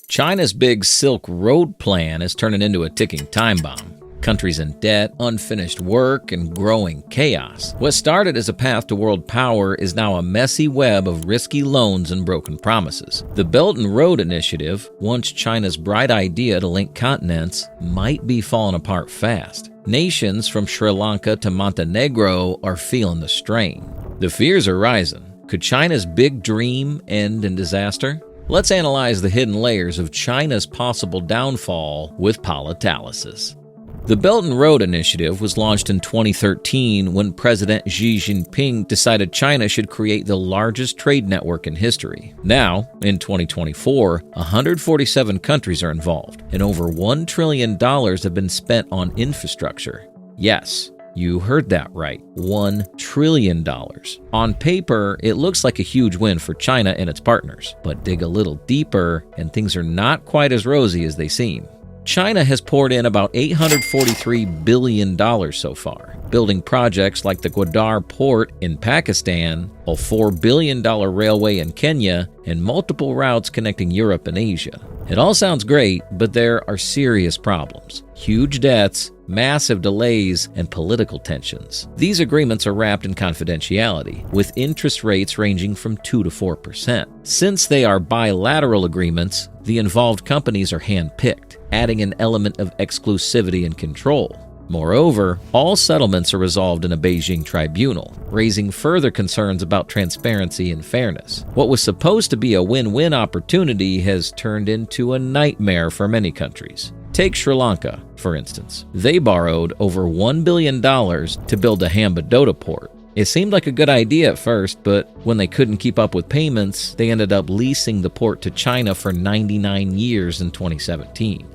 China's big Silk Road plan is turning into a ticking time bomb. Countries in debt, unfinished work, and growing chaos. What started as a path to world power is now a messy web of risky loans and broken promises. The Belt and Road Initiative, once China's bright idea to link continents, might be falling apart fast. Nations from Sri Lanka to Montenegro are feeling the strain. The fears are rising. Could China's big dream end in disaster? Let's analyze the hidden layers of China's possible downfall with Politalysis. The Belt and Road Initiative was launched in 2013 when President Xi Jinping decided China should create the largest trade network in history. Now, in 2024, 147 countries are involved, and over $1 trillion have been spent on infrastructure. Yes, you heard that right, $1 trillion. On paper, it looks like a huge win for China and its partners, but dig a little deeper and things are not quite as rosy as they seem. China has poured in about $843 billion so far, building projects like the Gwadar port in Pakistan, a $4 billion railway in Kenya, and multiple routes connecting Europe and Asia. It all sounds great, but there are serious problems. Huge debts, massive delays, and political tensions. These agreements are wrapped in confidentiality, with interest rates ranging from 2 to 4%. Since they are bilateral agreements, the involved companies are hand-picked, adding an element of exclusivity and control. Moreover, all settlements are resolved in a Beijing tribunal, raising further concerns about transparency and fairness. What was supposed to be a win-win opportunity has turned into a nightmare for many countries. Take Sri Lanka, for instance. They borrowed over $1 billion to build a Hambadota port. It seemed like a good idea at first, but when they couldn't keep up with payments, they ended up leasing the port to China for 99 years in 2017.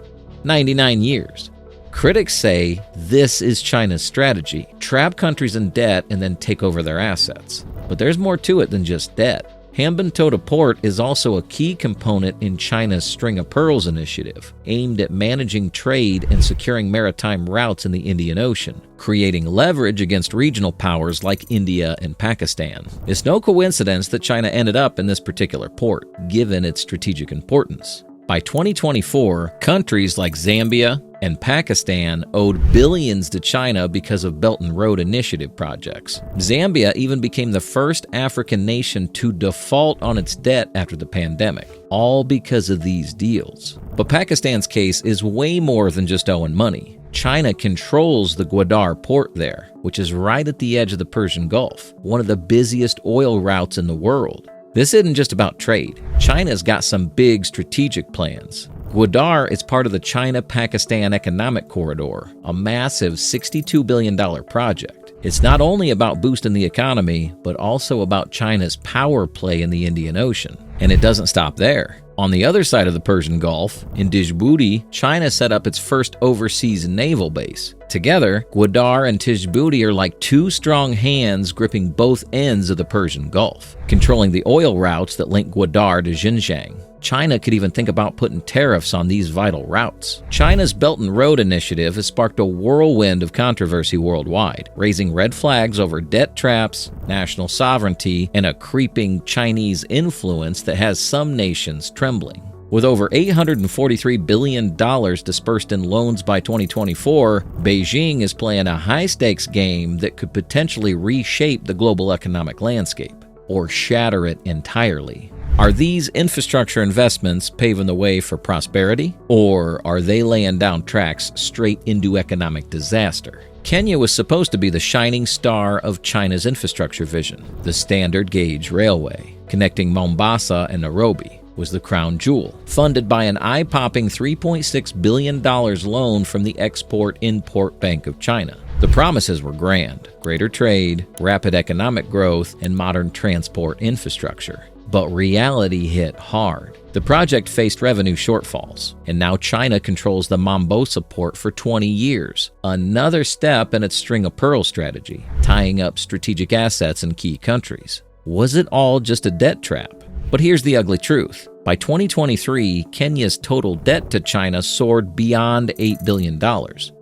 99 years. Critics say this is China's strategy: trap countries in debt and then take over their assets. But there's more to it than just debt. Hambantota Port is also a key component in China's String of Pearls initiative, aimed at managing trade and securing maritime routes in the Indian Ocean, creating leverage against regional powers like India and Pakistan. It's no coincidence that China ended up in this particular port, given its strategic importance. By 2024, countries like Zambia and Pakistan owed billions to China because of Belt and Road Initiative projects. Zambia even became the first African nation to default on its debt after the pandemic, all because of these deals. But Pakistan's case is way more than just owing money. China controls the Gwadar port there, which is right at the edge of the Persian Gulf, one of the busiest oil routes in the world. This isn't just about trade. China's got some big strategic plans. Gwadar is part of the China-Pakistan Economic Corridor, a massive $62 billion project. It's not only about boosting the economy, but also about China's power play in the Indian Ocean. And it doesn't stop there. On the other side of the Persian Gulf, in Djibouti, China set up its first overseas naval base. Together, Gwadar and Djibouti are like two strong hands gripping both ends of the Persian Gulf, controlling the oil routes that link Gwadar to Xinjiang. China could even think about putting tariffs on these vital routes. China's Belt and Road Initiative has sparked a whirlwind of controversy worldwide, raising red flags over debt traps, national sovereignty, and a creeping Chinese influence that has some nations trembling. With over $843 billion dispersed in loans by 2024, Beijing is playing a high-stakes game that could potentially reshape the global economic landscape, or shatter it entirely. Are these infrastructure investments paving the way for prosperity, or are they laying down tracks straight into economic disaster? Kenya was supposed to be the shining star of China's infrastructure vision. The standard gauge railway, connecting Mombasa and Nairobi, was the crown jewel, funded by an eye-popping $3.6 billion loan from the Export-Import Bank of China. The promises were grand: greater trade, rapid economic growth, and modern transport infrastructure. But reality hit hard. The project faced revenue shortfalls, and now China controls the Mombasa port for 20 years, another step in its String of Pearls strategy, tying up strategic assets in key countries. Was it all just a debt trap? But here's the ugly truth. By 2023, Kenya's total debt to China soared beyond $8 billion.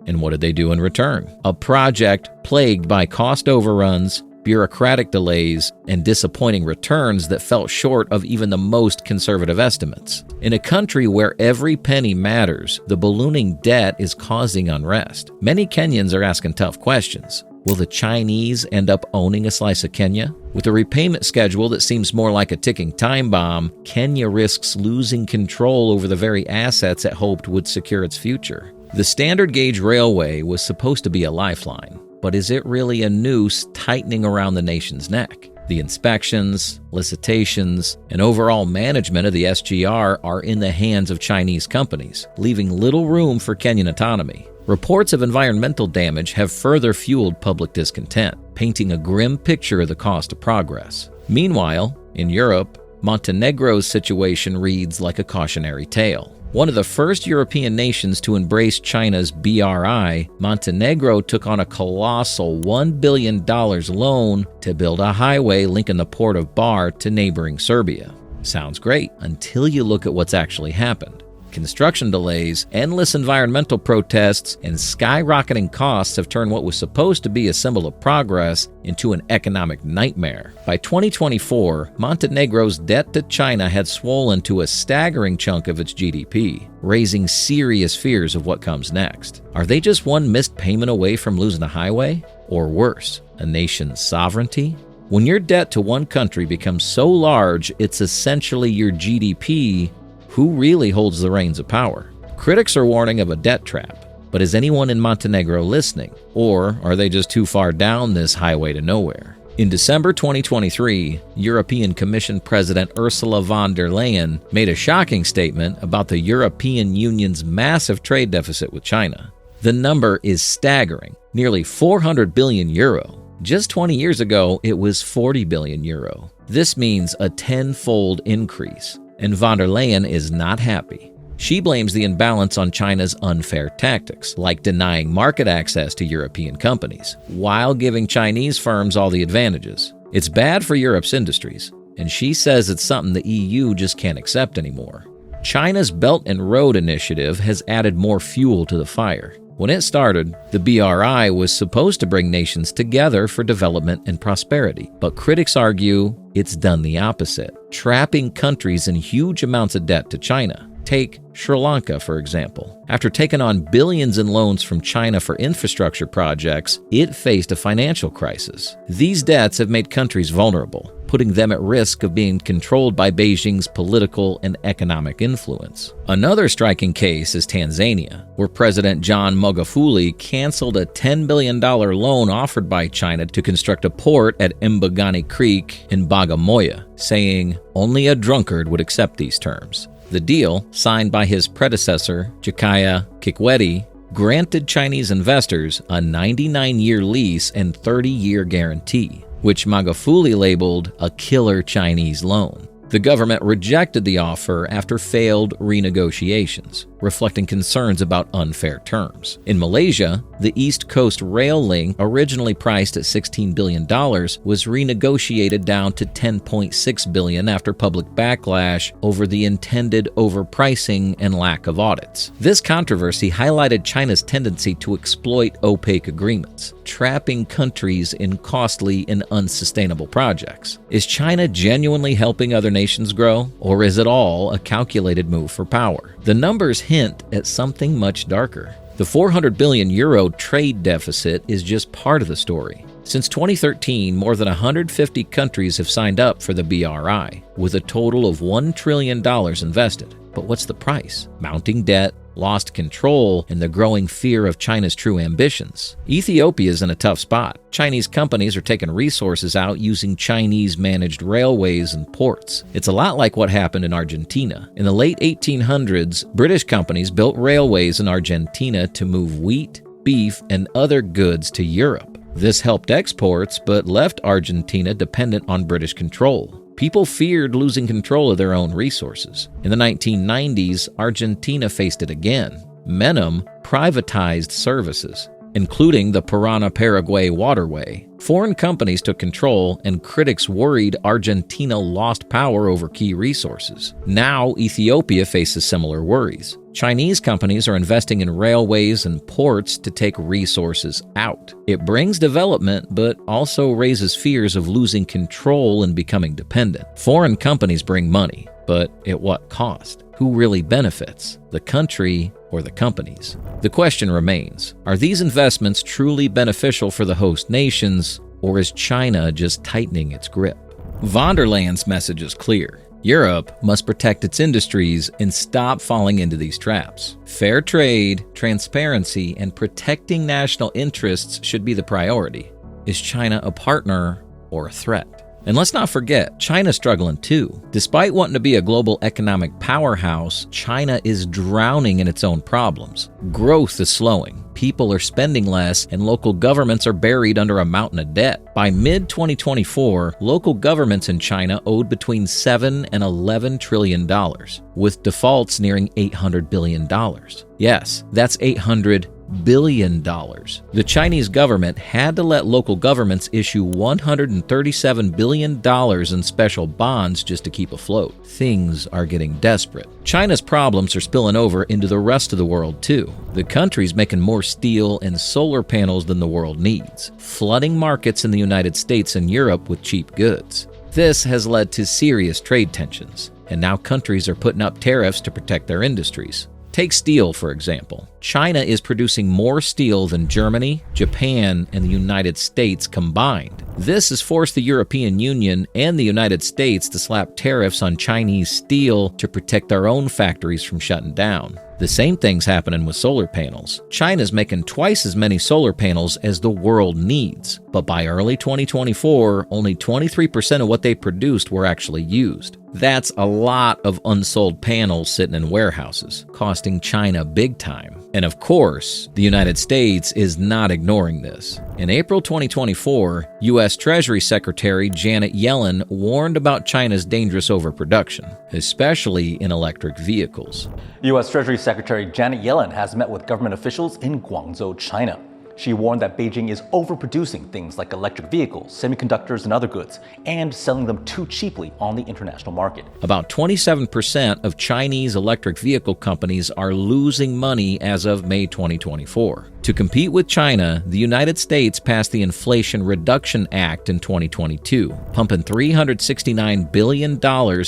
And what did they do in return? A project plagued by cost overruns, bureaucratic delays, and disappointing returns that fell short of even the most conservative estimates. In a country where every penny matters, the ballooning debt is causing unrest. Many Kenyans are asking tough questions. Will the Chinese end up owning a slice of Kenya? With a repayment schedule that seems more like a ticking time bomb, Kenya risks losing control over the very assets it hoped would secure its future. The standard gauge railway was supposed to be a lifeline, but is it really a noose tightening around the nation's neck? The inspections, licitations, and overall management of the SGR are in the hands of Chinese companies, leaving little room for Kenyan autonomy. Reports of environmental damage have further fueled public discontent, painting a grim picture of the cost of progress. Meanwhile, in Europe, Montenegro's situation reads like a cautionary tale. One of the first European nations to embrace China's BRI, Montenegro took on a colossal $1 billion loan to build a highway linking the port of Bar to neighboring Serbia. Sounds great until you look at what's actually happened. Construction delays, endless environmental protests, and skyrocketing costs have turned what was supposed to be a symbol of progress into an economic nightmare. By 2024, Montenegro's debt to China had swollen to a staggering chunk of its GDP, raising serious fears of what comes next. Are they just one missed payment away from losing a highway? Or worse, a nation's sovereignty? When your debt to one country becomes so large it's essentially your GDP, who really holds the reins of power? Critics are warning of a debt trap, but is anyone in Montenegro listening? Or are they just too far down this highway to nowhere? In December 2023, European Commission President Ursula von der Leyen made a shocking statement about the European Union's massive trade deficit with China. The number is staggering, nearly 400 billion euro. Just 20 years ago, it was 40 billion euro. This means a tenfold increase. And von der Leyen is not happy. She blames the imbalance on China's unfair tactics, like denying market access to European companies, while giving Chinese firms all the advantages. It's bad for Europe's industries, and she says it's something the EU just can't accept anymore. China's Belt and Road Initiative has added more fuel to the fire. When it started, the BRI was supposed to bring nations together for development and prosperity, but critics argue it's done the opposite, trapping countries in huge amounts of debt to China. Take Sri Lanka, for example. After taking on billions in loans from China for infrastructure projects, it faced a financial crisis. These debts have made countries vulnerable, putting them at risk of being controlled by Beijing's political and economic influence. Another striking case is Tanzania, where President John Magufuli canceled a $10 billion loan offered by China to construct a port at Mbagani Creek in Bagamoyo, saying only a drunkard would accept these terms. The deal, signed by his predecessor, Jakaya Kikwete, granted Chinese investors a 99-year lease and 30-year guarantee, which Magufuli labeled a killer Chinese loan. The government rejected the offer after failed renegotiations, reflecting concerns about unfair terms. In Malaysia, the East Coast Rail Link, originally priced at $16 billion, was renegotiated down to $10.6 billion after public backlash over the intended overpricing and lack of audits. This controversy highlighted China's tendency to exploit opaque agreements, trapping countries in costly and unsustainable projects. Is China genuinely helping other nations grow, or is it all a calculated move for power? The numbers hint at something much darker. The 400 billion euro trade deficit is just part of the story. Since 2013, more than 150 countries have signed up for the BRI, with a total of $1 trillion invested. But what's the price? Mounting debt, lost control, and the growing fear of China's true ambitions. Ethiopia's in a tough spot. Chinese companies are taking resources out using Chinese-managed railways and ports. It's a lot like what happened in Argentina. In the late 1800s, British companies built railways in Argentina to move wheat, beef, and other goods to Europe. This helped exports, but left Argentina dependent on British control. People feared losing control of their own resources. In the 1990s, Argentina faced it again. Menem privatized services, including the Paraná-Paraguay waterway. Foreign companies took control, and critics worried Argentina lost power over key resources. Now, Ethiopia faces similar worries. Chinese companies are investing in railways and ports to take resources out. It brings development, but also raises fears of losing control and becoming dependent. Foreign companies bring money, but at what cost? Who really benefits? The country or the companies? The question remains, are these investments truly beneficial for the host nations, or is China just tightening its grip? Von der Leyen's message is clear. Europe must protect its industries and stop falling into these traps. Fair trade, transparency, and protecting national interests should be the priority. Is China a partner or a threat? And let's not forget, China's struggling too. Despite wanting to be a global economic powerhouse, China is drowning in its own problems. Growth is slowing, people are spending less, and local governments are buried under a mountain of debt. By mid-2024, local governments in China owed between $7 and $11 trillion, with defaults nearing $800 billion. Yes, that's $800 billion. The Chinese government had to let local governments issue $137 billion in special bonds just to keep afloat. Things are getting desperate. China's problems are spilling over into the rest of the world too. The country's making more steel and solar panels than the world needs, flooding markets in the United States and Europe with cheap goods. This has led to serious trade tensions, and now countries are putting up tariffs to protect their industries. Take steel, for example. China is producing more steel than Germany, Japan, and the United States combined. This has forced the European Union and the United States to slap tariffs on Chinese steel to protect their own factories from shutting down. The same thing's happening with solar panels. China's making twice as many solar panels as the world needs, but by early 2024, only 23% of what they produced were actually used. That's a lot of unsold panels sitting in warehouses, costing China big time. And of course, the United States is not ignoring this. In April 2024, U.S. Treasury Secretary Janet Yellen warned about China's dangerous overproduction, especially in electric vehicles. U.S. Treasury Secretary Janet Yellen has met with government officials in Guangzhou, China. She warned that Beijing is overproducing things like electric vehicles, semiconductors, and other goods, and selling them too cheaply on the international market. About 27% of Chinese electric vehicle companies are losing money as of May 2024. To compete with China, the United States passed the Inflation Reduction Act in 2022, pumping $369 billion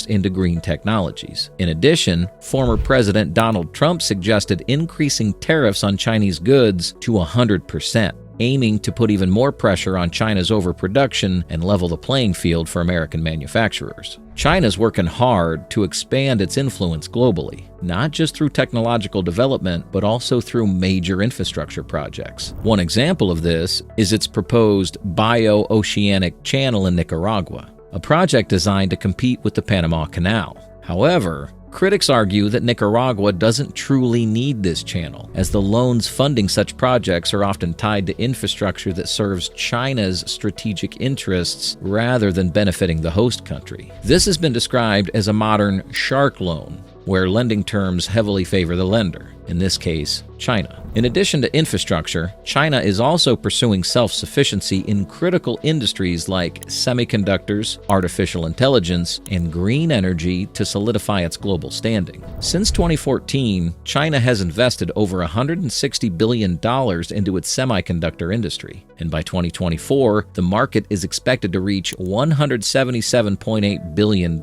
into green technologies. In addition, former President Donald Trump suggested increasing tariffs on Chinese goods to 100%, aiming to put even more pressure on China's overproduction and level the playing field for American manufacturers. China's working hard to expand its influence globally, not just through technological development, but also through major infrastructure projects. One example of this is its proposed bio-oceanic channel in Nicaragua, a project designed to compete with the Panama Canal. However, critics argue that Nicaragua doesn't truly need this channel, as the loans funding such projects are often tied to infrastructure that serves China's strategic interests rather than benefiting the host country. This has been described as a modern shark loan, where lending terms heavily favor the lender, in this case, China. In addition to infrastructure, China is also pursuing self-sufficiency in critical industries like semiconductors, artificial intelligence, and green energy to solidify its global standing. Since 2014, China has invested over $160 billion into its semiconductor industry, and by 2024, the market is expected to reach $177.8 billion,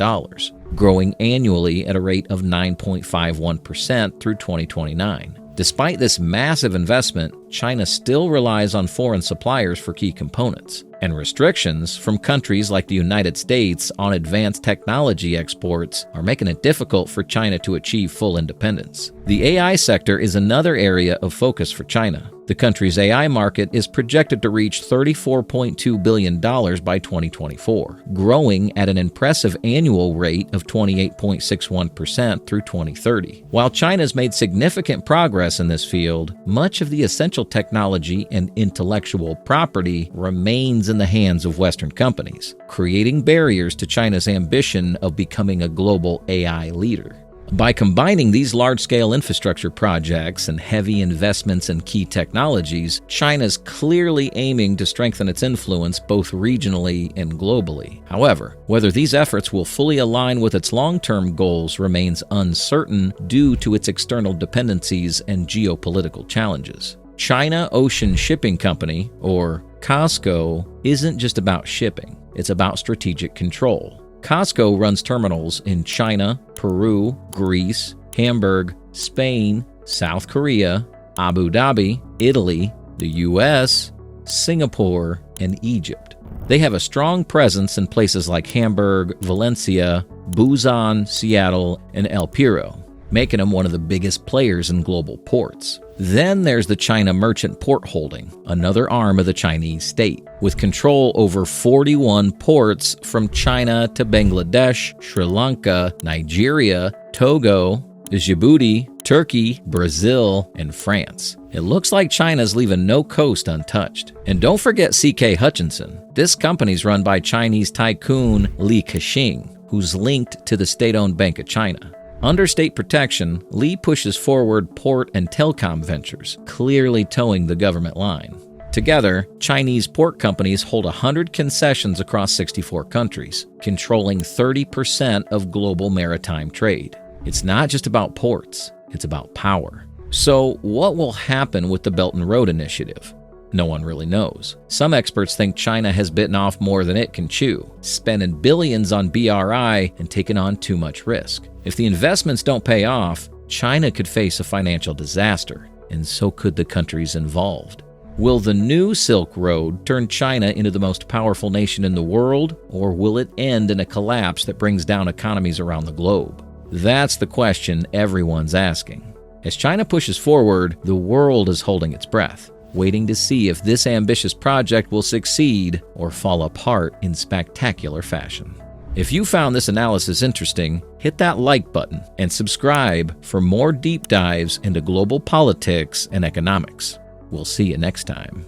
growing annually at a rate of 9.51% through 2029. Despite this massive investment, China still relies on foreign suppliers for key components, and restrictions from countries like the United States on advanced technology exports are making it difficult for China to achieve full independence. The AI sector is another area of focus for China. The country's AI market is projected to reach $34.2 billion by 2024, growing at an impressive annual rate of 28.61% through 2030. While China's made significant progress in this field, much of the essential technology and intellectual property remains in the hands of Western companies, creating barriers to China's ambition of becoming a global AI leader. By combining these large-scale infrastructure projects and heavy investments in key technologies, China's clearly aiming to strengthen its influence both regionally and globally. However, whether these efforts will fully align with its long-term goals remains uncertain due to its external dependencies and geopolitical challenges. China Ocean Shipping Company, or COSCO, isn't just about shipping. It's about strategic control. COSCO runs terminals in China, Peru, Greece, Hamburg, Spain, South Korea, Abu Dhabi, Italy, the US, Singapore, and Egypt. They have a strong presence in places like Hamburg, Valencia, Busan, Seattle, and El Pireo, making them one of the biggest players in global ports. Then there's the China Merchant Port Holding, another arm of the Chinese state, with control over 41 ports from China to Bangladesh, Sri Lanka, Nigeria, Togo, Djibouti, Turkey, Brazil, and France. It looks like China's leaving no coast untouched. And don't forget CK Hutchinson. This company's run by Chinese tycoon Li Keqiang, who's linked to the state-owned Bank of China. Under state protection, Li pushes forward port and telecom ventures, clearly towing the government line. Together, Chinese port companies hold 100 concessions across 64 countries, controlling 30% of global maritime trade. It's not just about ports, it's about power. So, what will happen with the Belt and Road Initiative? No one really knows. Some experts think China has bitten off more than it can chew, spending billions on BRI and taking on too much risk. If the investments don't pay off, China could face a financial disaster, and so could the countries involved. Will the new Silk Road turn China into the most powerful nation in the world, or will it end in a collapse that brings down economies around the globe? That's the question everyone's asking. As China pushes forward, the world is holding its breath, waiting to see if this ambitious project will succeed or fall apart in spectacular fashion. If you found this analysis interesting, hit that like button and subscribe for more deep dives into global politics and economics. We'll see you next time.